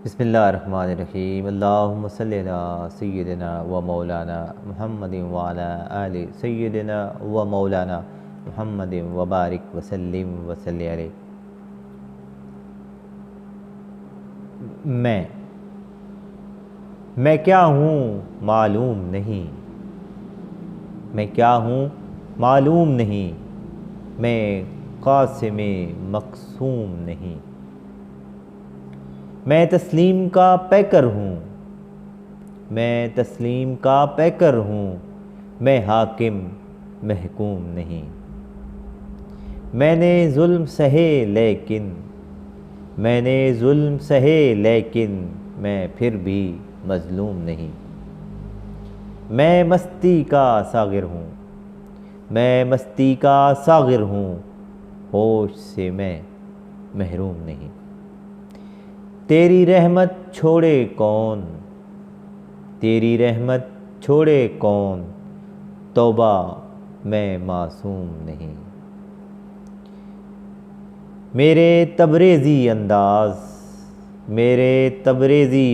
بسم اللہ الرحمن الرحیم۔ اللہم صلی علی سیدنا و مولانا محمد وعلی آل سیدنا و مولانا محمد وبارک وسلم وصلی علیہ۔ میں کیا ہوں معلوم نہیں، میں کیا ہوں معلوم نہیں، میں قاسم مقسوم نہیں، میں تسلیم کا پیکر ہوں، میں تسلیم کا پیکر ہوں، میں حاکم محکوم نہیں، میں نے ظلم سہے لیکن میں پھر بھی مظلوم نہیں، میں مستی کا ساغر ہوں، میں مستی کا ساغر ہوں، ہوش سے میں محروم نہیں، تیری رحمت چھوڑے کون، تیری رحمت چھوڑے کون، توبہ میں معصوم نہیں، میرے تبریزی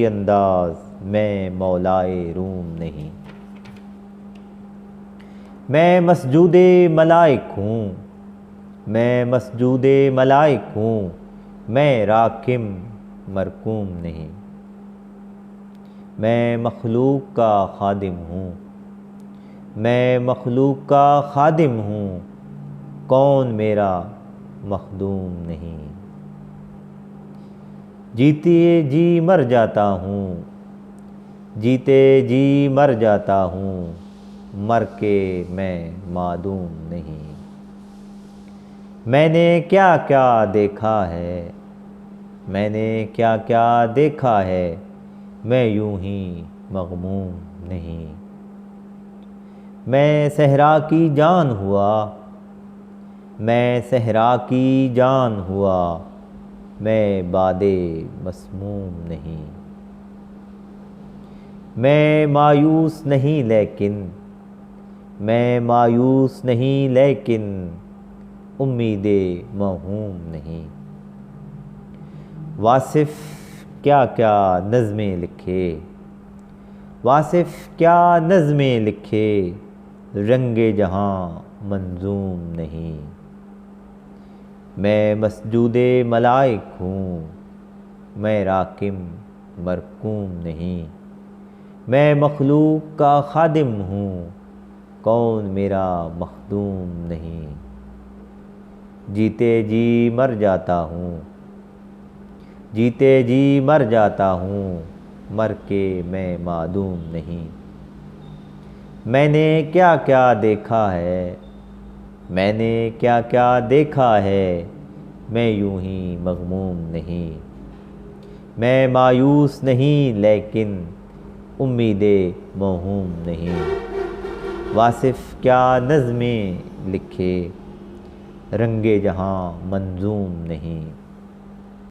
انداز میں مولائے روم نہیں، میں مسجود ملائک ہوں، میں مسجود ملائک ہوں، میں راکم مرکوم نہیں، میں مخلوق کا خادم ہوں، میں مخلوق کا خادم ہوں، کون میرا مخدوم نہیں، جیتے جی مر جاتا ہوں، جیتے جی مر جاتا ہوں، مر کے میں معدوم نہیں، میں نے کیا کیا دیکھا ہے، میں نے کیا کیا دیکھا ہے، میں یوں ہی مغموم نہیں، میں صحرا کی جان ہوا، میں صحرا کی جان ہوا، میں باد مسموم نہیں، میں مایوس نہیں لیکن امید موہوم نہیں، واصف کیا کیا نظمیں لکھے، رنگ جہاں منظوم نہیں، میں مسجود ملائک ہوں، میں راکم مرکوم نہیں، میں مخلوق کا خادم ہوں، کون میرا مخدوم نہیں، جیتے جی مر جاتا ہوں، مر کے میں معدوم نہیں، میں نے کیا کیا دیکھا ہے، میں یوں ہی مغموم نہیں، میں مایوس نہیں لیکن امید موہوم نہیں، واصف کیا نظمیں لکھے، رنگ جہاں منظوم نہیں۔